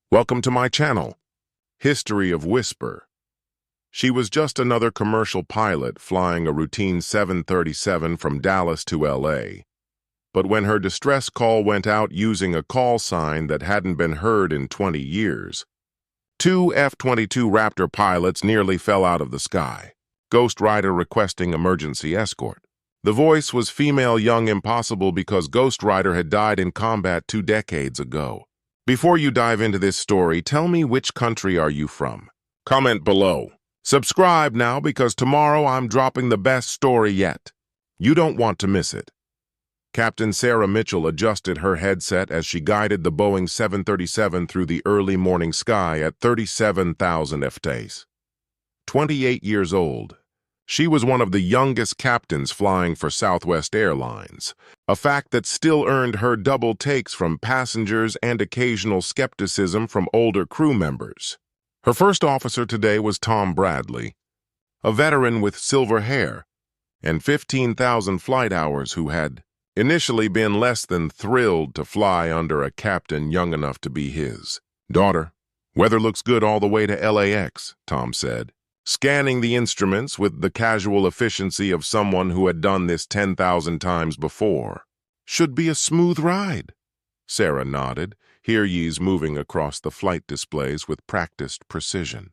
Welcome to my channel, History of Whisper. She was just another commercial pilot flying a routine 737 from Dallas to LA. But when her distress call went out using a call sign that hadn't been heard in 20 years, two F-22 Raptor pilots nearly fell out of the sky, Ghost Rider requesting emergency escort. The voice was female young impossible because Ghost Rider had died in combat 2 decades ago. Before you dive into this story, tell me which country are you from? Comment below. Subscribe now because tomorrow I'm dropping the best story yet. You don't want to miss it. Captain Sarah Mitchell adjusted her headset as she guided the Boeing 737 through the early morning sky at 37,000 ft. 28 years old, she was one of the youngest captains flying for Southwest Airlines, a fact that still earned her double takes from passengers and occasional skepticism from older crew members. Her first officer today was Tom Bradley, a veteran with silver hair and 15,000 flight hours who had initially been less than thrilled to fly under a captain young enough to be his daughter. "Weather looks good all the way to LAX, Tom said, scanning the instruments with the casual efficiency of someone who had done this 10,000 times before. "Should be a smooth ride," Sarah nodded, her eyes moving across the flight displays with practiced precision.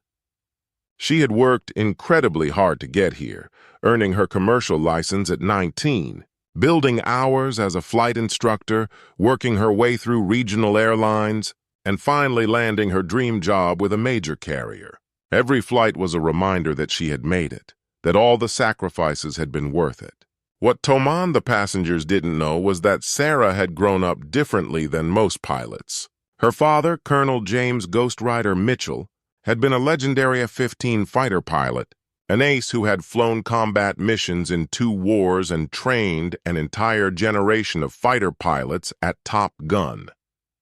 She had worked incredibly hard to get here, earning her commercial license at 19, building hours as a flight instructor, working her way through regional airlines, and finally landing her dream job with a major carrier. Every flight was a reminder that she had made it, that all the sacrifices had been worth it. What Toman the passengers didn't know was that Sarah had grown up differently than most pilots. Her father, Colonel James Ghost Rider Mitchell, had been a legendary F-15 fighter pilot, an ace who had flown combat missions in 2 wars and trained an entire generation of fighter pilots at Top Gun.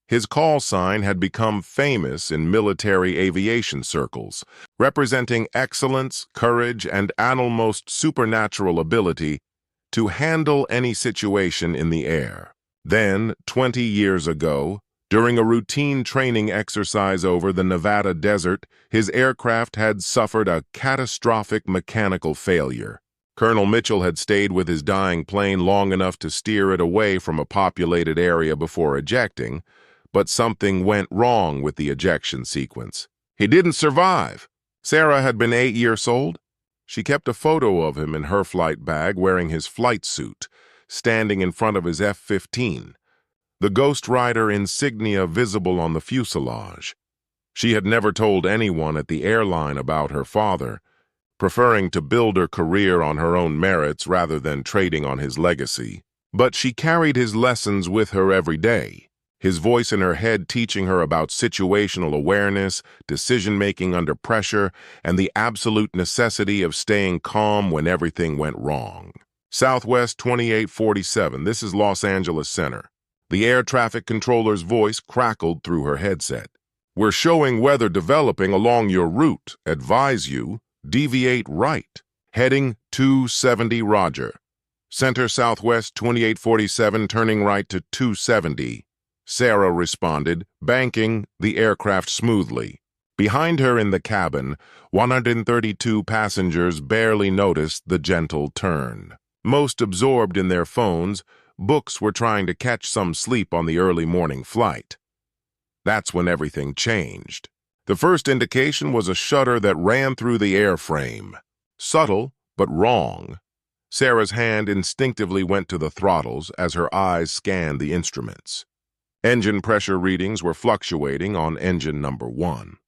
His call sign had become famous in military aviation circles, representing excellence, courage, and an almost supernatural ability to handle any situation in the air. Then, 20 years ago, during a routine training exercise over the Nevada desert, his aircraft had suffered a catastrophic mechanical failure. Colonel Mitchell had stayed with his dying plane long enough to steer it away from a populated area before ejecting, but something went wrong with the ejection sequence. He didn't survive. Sarah had been 8 years old. She kept a photo of him in her flight bag wearing his flight suit, standing in front of his F-15, the Ghost Rider insignia visible on the fuselage. She had never told anyone at the airline about her father, preferring to build her career on her own merits rather than trading on his legacy. But she carried his lessons with her every day, his voice in her head teaching her about situational awareness, decision-making under pressure, and the absolute necessity of staying calm when everything went wrong. Southwest 2847, this is Los Angeles Center. The air traffic controller's voice crackled through her headset. "We're showing weather developing along your route. Advise you, deviate right. Heading 270, roger. Center Southwest 2847, turning right to 270. Sarah responded, banking the aircraft smoothly. Behind her in the cabin, 132 passengers barely noticed the gentle turn. Most absorbed in their phones, books were trying to catch some sleep on the early morning flight. That's when everything changed. The first indication was a shudder that ran through the airframe. Subtle, but wrong. Sarah's hand instinctively went to the throttles as her eyes scanned the instruments. Engine pressure readings were fluctuating on engine number 1.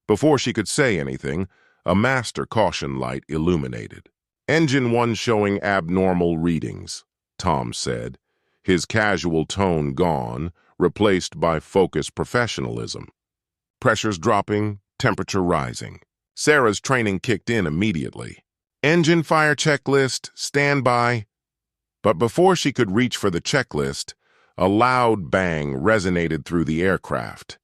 Before she could say anything, a master caution light illuminated. "Engine 1 showing abnormal readings," Tom said, his casual tone gone, replaced by focused professionalism. Pressures dropping, temperature rising. Sarah's training kicked in immediately. "Engine fire checklist, standby." But before she could reach for the checklist, a loud bang resonated through the aircraft.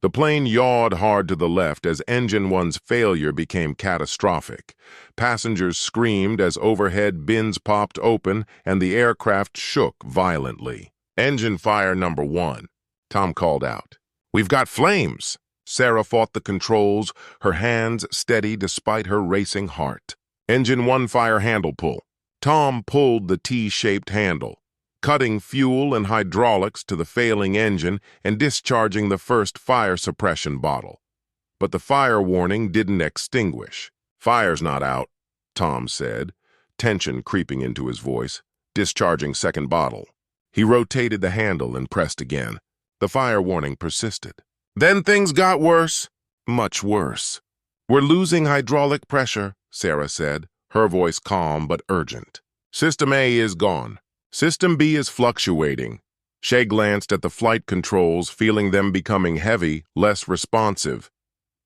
The plane yawed hard to the left as Engine 1's failure became catastrophic. Passengers screamed as overhead bins popped open and the aircraft shook violently. "Engine fire number 1, Tom called out. "We've got flames." Sarah fought the controls, her hands steady despite her racing heart. Engine 1 fire handle pull. Tom pulled the T-shaped handle, cutting fuel and hydraulics to the failing engine and discharging the first fire suppression bottle. But the fire warning didn't extinguish. "Fire's not out," Tom said, tension creeping into his voice, discharging second bottle. He rotated the handle and pressed again. The fire warning persisted. Then things got worse. Much worse. "We're losing hydraulic pressure," Sarah said, her voice calm but urgent. "System A is gone. System B is fluctuating." Shay glanced at the flight controls, feeling them becoming heavy, less responsive.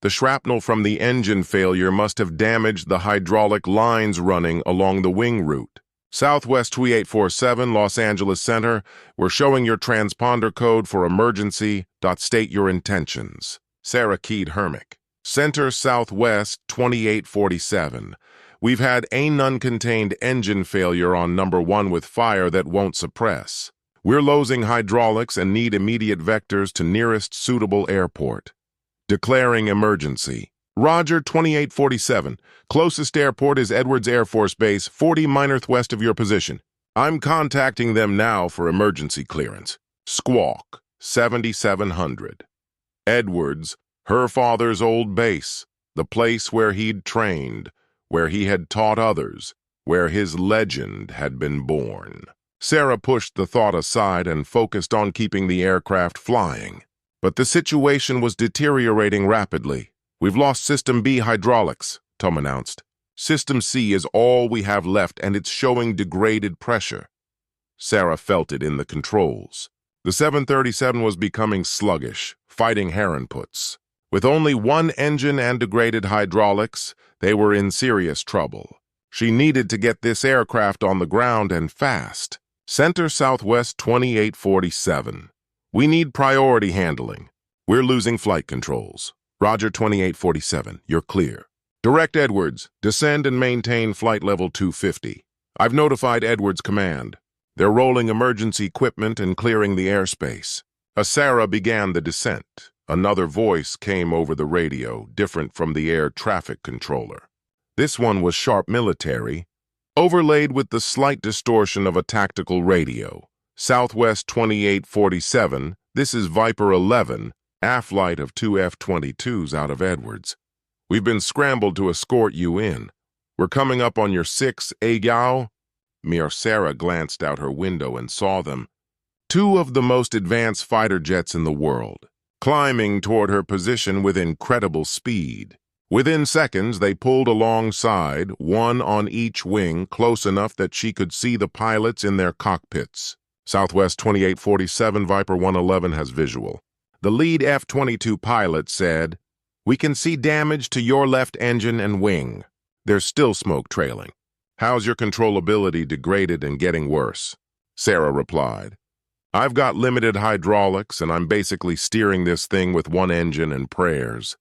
The shrapnel from the engine failure must have damaged the hydraulic lines running along the wing route. "Southwest 2847, Los Angeles Center, we're showing your transponder code for emergency. State your intentions." Sarah keyed Hermic. "Center Southwest 2847. We've had an uncontained engine failure on number 1 with fire that won't suppress. We're losing hydraulics and need immediate vectors to nearest suitable airport. Declaring emergency." "Roger, 2847. Closest airport is Edwards Air Force Base, 40 miles west of your position. I'm contacting them now for emergency clearance. Squawk, 7700. Edwards, her father's old base, the place where he'd trained, where he had taught others, where his legend had been born. Sarah pushed the thought aside and focused on keeping the aircraft flying. But the situation was deteriorating rapidly. "We've lost System B hydraulics," Tom announced. "System C is all we have left, and it's showing degraded pressure." Sarah felt it in the controls. The 737 was becoming sluggish, fighting Heron puts. With only one engine and degraded hydraulics, they were in serious trouble. She needed to get this aircraft on the ground and fast. "Center Southwest 2847. We need priority handling. We're losing flight controls." "Roger, 2847. You're clear." "Direct Edwards. Descend and maintain flight level 250. I've notified Edwards Command. They're rolling emergency equipment and clearing the airspace." Sarah began the descent. Another voice came over the radio, different from the air traffic controller. This one was sharp military, overlaid with the slight distortion of a tactical radio. "Southwest 2847, this is Viper 11, aft flight of 2 F-22s out of Edwards. We've been scrambled to escort you in. We're coming up on your 6 Agao." Sarah glanced out her window and saw them. 2 of the most advanced fighter jets in the world, climbing toward her position with incredible speed. Within seconds, they pulled alongside, one on each wing, close enough that she could see the pilots in their cockpits. "Southwest 2847, Viper 111 has visual." The lead F-22 pilot said, "We can see damage to your left engine and wing. There's still smoke trailing." "How's your controllability degraded and getting worse?" Sarah replied, "I've got limited hydraulics and I'm basically steering this thing with one engine and prayers."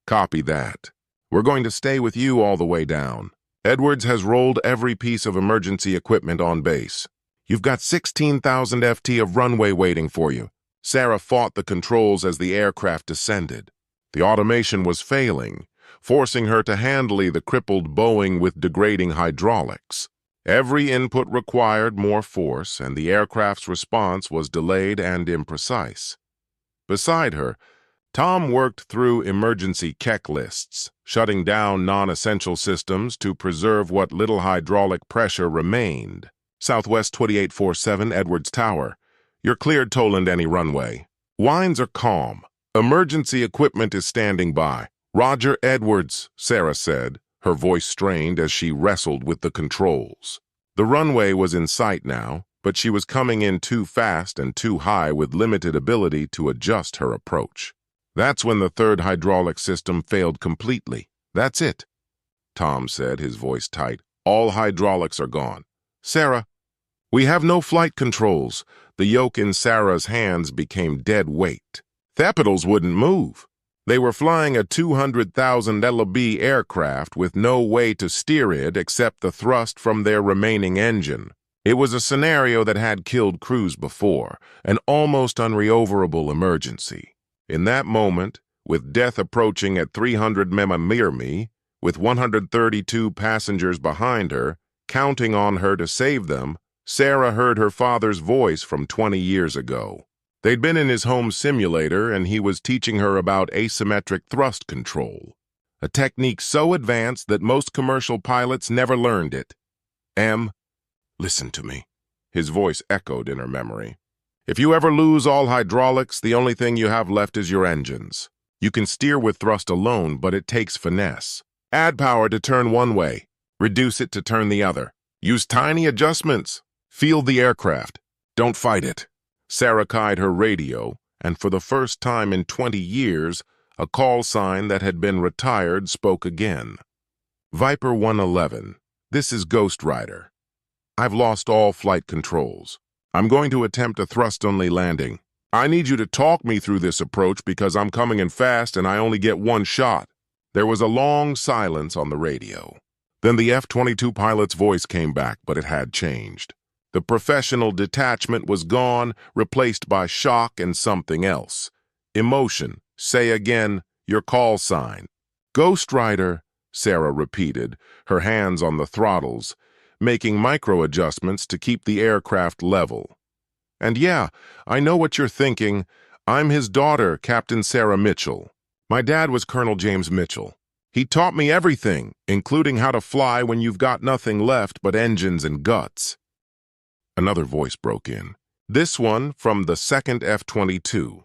"Copy that. We're going to stay with you all the way down. Edwards has rolled every piece of emergency equipment on base. You've got 16,000 FT of runway waiting for you." Sarah fought the controls as the aircraft descended. The automation was failing, forcing her to handle the crippled Boeing with degrading hydraulics. Every input required more force, and the aircraft's response was delayed and imprecise. Beside her, Tom worked through emergency checklists, shutting down non-essential systems to preserve what little hydraulic pressure remained. "Southwest 2847, Edwards Tower. You're cleared to land any runway. Winds are calm. Emergency equipment is standing by." "Roger, Edwards," Sarah said, her voice strained as she wrestled with the controls. The runway was in sight now, but she was coming in too fast and too high with limited ability to adjust her approach. That's when the third hydraulic system failed completely. "That's it," Tom said, his voice tight. "All hydraulics are gone." "Sarah, we have no flight controls." The yoke in Sarah's hands became dead weight. The pedals wouldn't move. They were flying a 200,000 lb aircraft with no way to steer it except the thrust from their remaining engine. It was a scenario that had killed crews before, an almost unreoverable emergency. In that moment, With death approaching at 300 mmmi, with 132 passengers behind her, counting on her to save them, Sarah heard her father's voice from 20 years ago. They'd been in his home simulator, and he was teaching her about asymmetric thrust control, a technique so advanced that most commercial pilots never learned it. Listen to me. His voice echoed in her memory. If you ever lose all hydraulics, the only thing you have left is your engines. You can steer with thrust alone, but it takes finesse. Add power to turn one way. Reduce it to turn the other. Use tiny adjustments. Feel the aircraft. Don't fight it. Sarah keyed her radio, and for the first time in 20 years, a call sign that had been retired spoke again. Viper 111, this is Ghost Rider. I've lost all flight controls. I'm going to attempt a thrust-only landing. I need you to talk me through this approach because I'm coming in fast and I only get one shot. There was a long silence on the radio. Then the F-22 pilot's voice came back, but it had changed. The professional detachment was gone, replaced by shock and something else. Emotion. Say again, your call sign. Ghost Rider, Sarah repeated, her hands on the throttles, making micro-adjustments to keep the aircraft level. And yeah, I know what you're thinking. I'm his daughter, Captain Sarah Mitchell. My dad was Colonel James Mitchell. He taught me everything, including how to fly when you've got nothing left but engines and guts. Another voice broke in. This one from the 2nd F-22.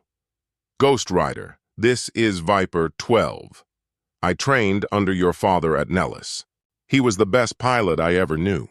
Ghost Rider, this is Viper 12. I trained under your father at Nellis. He was the best pilot I ever knew.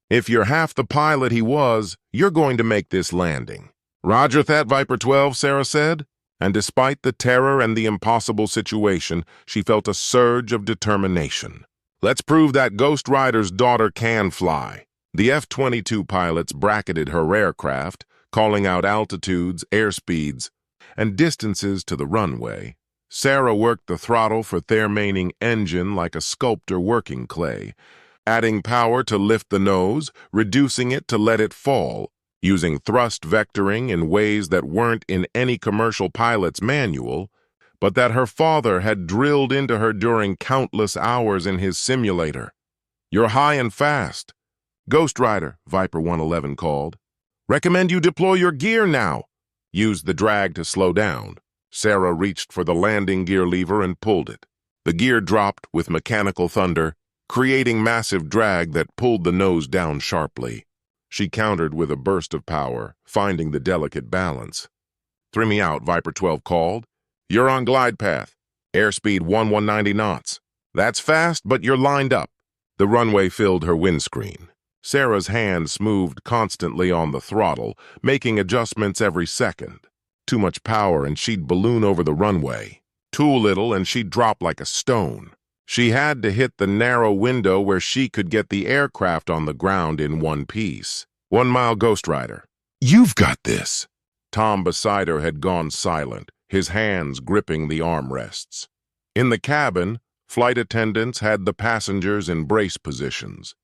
If you're half the pilot he was, you're going to make this landing. Roger that, Viper 12, Sarah said. And despite the terror and the impossible situation, she felt a surge of determination. Let's prove that Ghost Rider's daughter can fly. The F-22 pilots bracketed her aircraft, calling out altitudes, airspeeds, and distances to the runway. Sarah worked the throttle for their main engine like a sculptor working clay, adding power to lift the nose, reducing it to let it fall, using thrust vectoring in ways that weren't in any commercial pilot's manual, but that her father had drilled into her during countless hours in his simulator. You're high and fast. Ghost Rider, Viper 111 called. Recommend you deploy your gear now. Use the drag to slow down. Sarah reached for the landing gear lever and pulled it. The gear dropped with mechanical thunder, creating massive drag that pulled the nose down sharply. She countered with a burst of power, finding the delicate balance. Three me out, Viper 12 called. You're on glide path. Airspeed 190 knots. That's fast, but you're lined up. The runway filled her windscreen. Sarah's hands moved constantly on the throttle, making adjustments every second. Too much power and she'd balloon over the runway. Too little and she'd drop like a stone. She had to hit the narrow window where she could get the aircraft on the ground in one piece. 1 mile, Ghost Rider. You've got this. Tom beside her had gone silent, his hands gripping the armrests. In the cabin, flight attendants had the passengers in brace positions.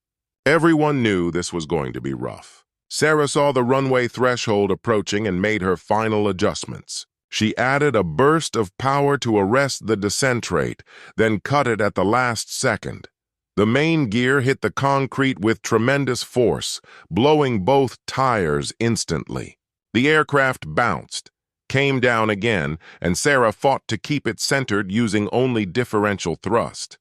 Everyone knew this was going to be rough. Sarah saw the runway threshold approaching and made her final adjustments. She added a burst of power to arrest the descent rate, then cut it at the last second. The main gear hit the concrete with tremendous force, blowing both tires instantly. The aircraft bounced, came down again, and Sarah fought to keep it centered using only differential thrust.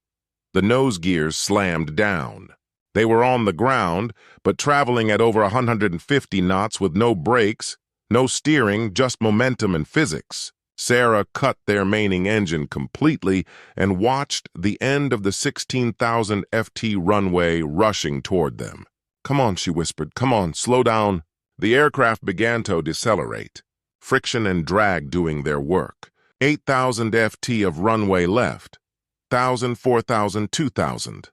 The nose gears slammed down. They were on the ground, but traveling at over 150 knots with no brakes, no steering, just momentum and physics. Sarah cut their main engine completely and watched the end of the 16,000 FT runway rushing toward them. Come on, she whispered. Come on, slow down. The aircraft began to decelerate, friction and drag doing their work. 8,000 FT of runway left. 1,000, 4,000, 2,000.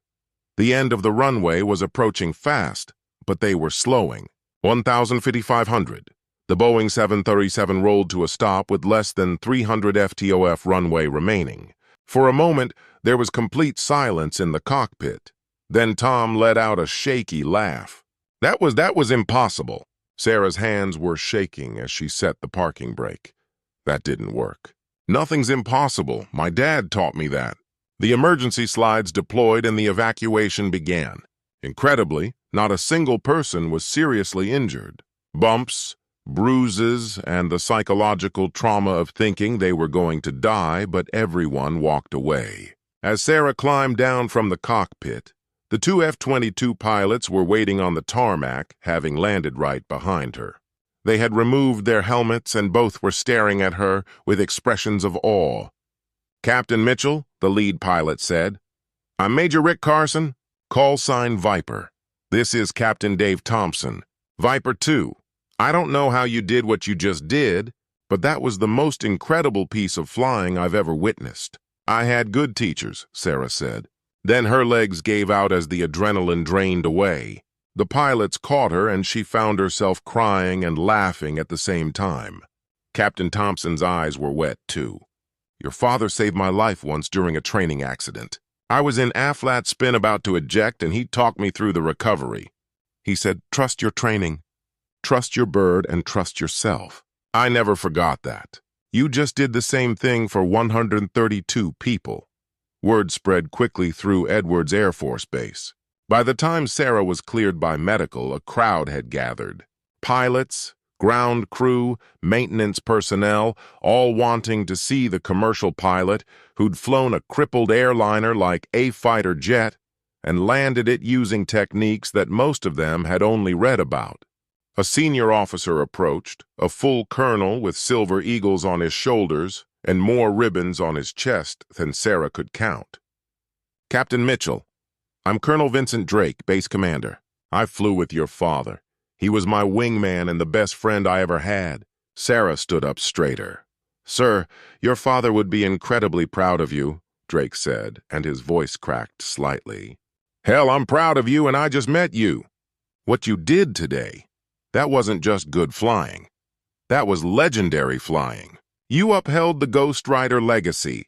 The end of the runway was approaching fast, but they were slowing. 1,000, 5,500. The Boeing 737 rolled to a stop with less than 300 FTOF runway remaining. For a moment, there was complete silence in the cockpit. Then Tom let out a shaky laugh. That was impossible. Sarah's hands were shaking as she set the parking brake. That didn't work. Nothing's impossible. My dad taught me that. The emergency slides deployed and the evacuation began. Incredibly, not a single person was seriously injured. Bumps, bruises, and the psychological trauma of thinking they were going to die, but everyone walked away. As Sarah climbed down from the cockpit, the two F-22 pilots were waiting on the tarmac, having landed right behind her. They had removed their helmets and both were staring at her with expressions of awe. "Captain Mitchell," the lead pilot said. "I'm Major Rick Carson, call sign Viper. This is Captain Dave Thompson, Viper 2. I don't know how you did what you just did, but that was the most incredible piece of flying I've ever witnessed." "I had good teachers," Sarah said. Then her legs gave out as the adrenaline drained away. The pilots caught her and she found herself crying and laughing at the same time. Captain Thompson's eyes were wet too. "Your father saved my life once during a training accident. I was in A-flat spin about to eject and he talked me through the recovery. He said, 'Trust your training, trust your bird, and trust yourself.' I never forgot that. You just did the same thing for 132 people." Word spread quickly through Edwards Air Force Base. By the time Sarah was cleared by medical, a crowd had gathered. Pilots, ground crew, maintenance personnel, all wanting to see the commercial pilot who'd flown a crippled airliner like a fighter jet and landed it using techniques that most of them had only read about. A senior officer approached, a full colonel with silver eagles on his shoulders and more ribbons on his chest than Sarah could count. "Captain Mitchell, I'm Colonel Vincent Drake, base commander. I flew with your father. He was my wingman and the best friend I ever had." Sarah stood up straighter. "Sir, your father would be incredibly proud of you," Drake said, and his voice cracked slightly. "Hell, I'm proud of you and I just met you. What you did today, that wasn't just good flying. That was legendary flying. You upheld the Ghost Rider legacy."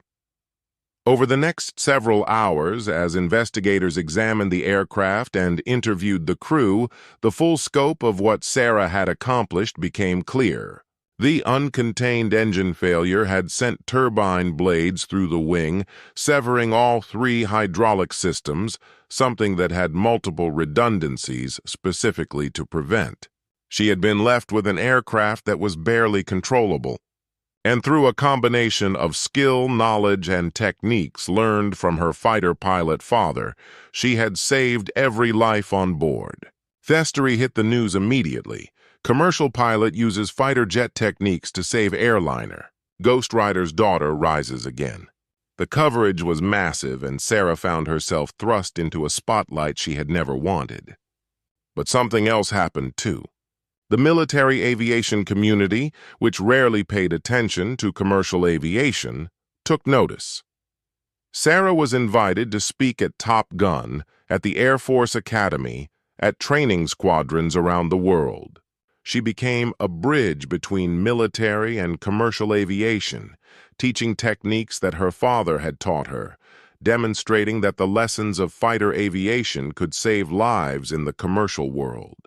Over the next several hours, as investigators examined the aircraft and interviewed the crew, the full scope of what Sarah had accomplished became clear. The uncontained engine failure had sent turbine blades through the wing, severing all three hydraulic systems, something that had multiple redundancies specifically to prevent. She had been left with an aircraft that was barely controllable. And through a combination of skill, knowledge, and techniques learned from her fighter pilot father, she had saved every life on board. Thestery hit the news immediately. Commercial pilot uses fighter jet techniques to save airliner. Ghost Rider's daughter rises again. The coverage was massive, and Sarah found herself thrust into a spotlight she had never wanted. But something else happened too. The military aviation community, which rarely paid attention to commercial aviation, took notice. Sarah was invited to speak at Top Gun, at the Air Force Academy, at training squadrons around the world. She became a bridge between military and commercial aviation, teaching techniques that her father had taught her, demonstrating that the lessons of fighter aviation could save lives in the commercial world.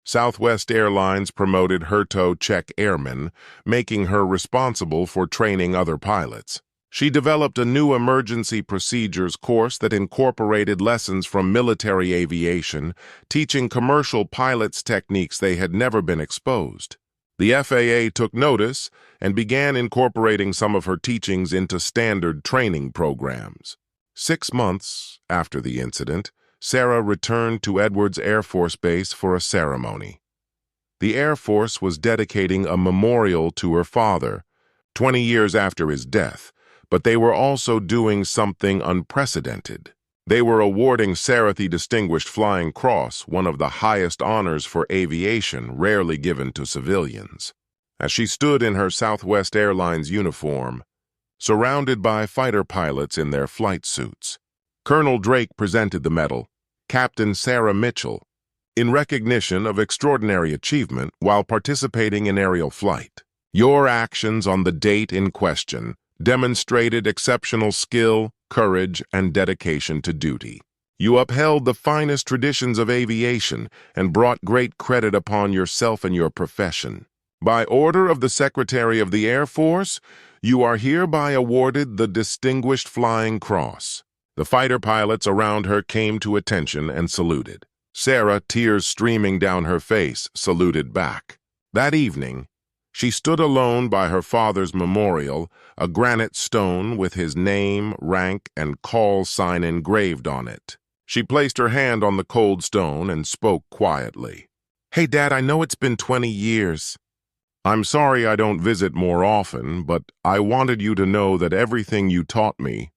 Southwest Airlines promoted her to check airmen, making her responsible for training other pilots. She developed a new emergency procedures course that incorporated lessons from military aviation, teaching commercial pilots techniques they had never been exposed. The FAA took notice and began incorporating some of her teachings into standard training programs. 6 months after the incident, Sarah returned to Edwards Air Force Base for a ceremony. The Air Force was dedicating a memorial to her father, 20 years after his death, but they were also doing something unprecedented. They were awarding Sarah the Distinguished Flying Cross, one of the highest honors for aviation rarely given to civilians. As she stood in her Southwest Airlines uniform, surrounded by fighter pilots in their flight suits, Colonel Drake presented the medal, Captain Sarah Mitchell, in recognition of extraordinary achievement while participating in aerial flight. Your actions on the date in question demonstrated exceptional skill, courage, and dedication to duty. You upheld the finest traditions of aviation and brought great credit upon yourself and your profession. By order of the Secretary of the Air Force, you are hereby awarded the Distinguished Flying Cross." The fighter pilots around her came to attention and saluted. Sarah, tears streaming down her face, saluted back. That evening, she stood alone by her father's memorial, a granite stone with his name, rank, and call sign engraved on it. She placed her hand on the cold stone and spoke quietly. "Hey, Dad, I know it's been 20 years. I'm sorry I don't visit more often, but I wanted you to know that everything you taught me,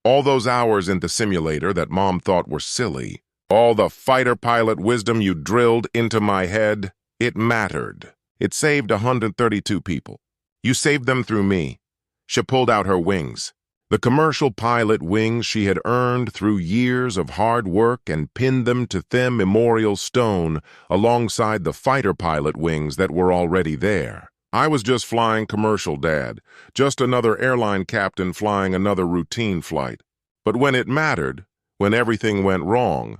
all those hours in the simulator that Mom thought were silly, all the fighter pilot wisdom you drilled into my head, it mattered. It saved 132 people. You saved them through me." She pulled out her wings. The commercial pilot wings she had earned through years of hard work, and pinned them to thin memorial stone alongside the fighter pilot wings that were already there. "I was just flying commercial, Dad. Just another airline captain flying another routine flight. But when it mattered, when everything went wrong,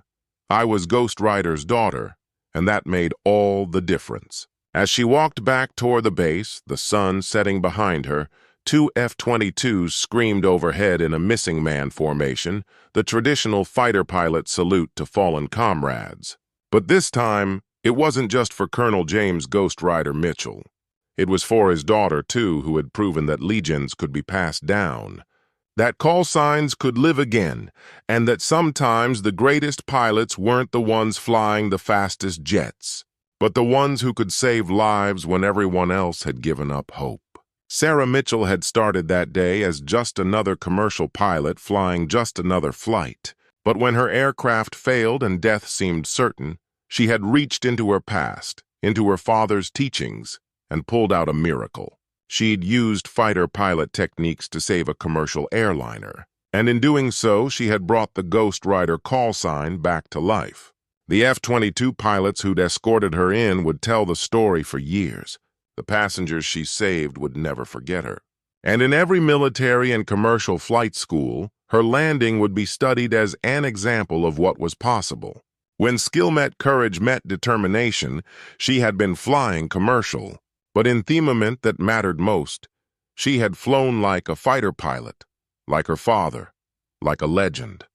I was Ghost Rider's daughter, and that made all the difference." As she walked back toward the base, the sun setting behind her, 2 F-22s screamed overhead in a missing man formation, the traditional fighter pilot salute to fallen comrades. But this time, it wasn't just for Colonel James Ghost Rider Mitchell. It was for his daughter, too, who had proven that legions could be passed down, that call signs could live again, and that sometimes the greatest pilots weren't the ones flying the fastest jets, but the ones who could save lives when everyone else had given up hope. Sarah Mitchell had started that day as just another commercial pilot flying just another flight, but when her aircraft failed and death seemed certain, she had reached into her past, into her father's teachings, and pulled out a miracle. She'd used fighter pilot techniques to save a commercial airliner, and in doing so, she had brought the Ghost Rider call sign back to life. The F-22 pilots who'd escorted her in would tell the story for years. The passengers she saved would never forget her. And in every military and commercial flight school, her landing would be studied as an example of what was possible. When skill met courage met determination, she had been flying commercial. But in the moment that mattered most, she had flown like a fighter pilot, like her father, like a legend.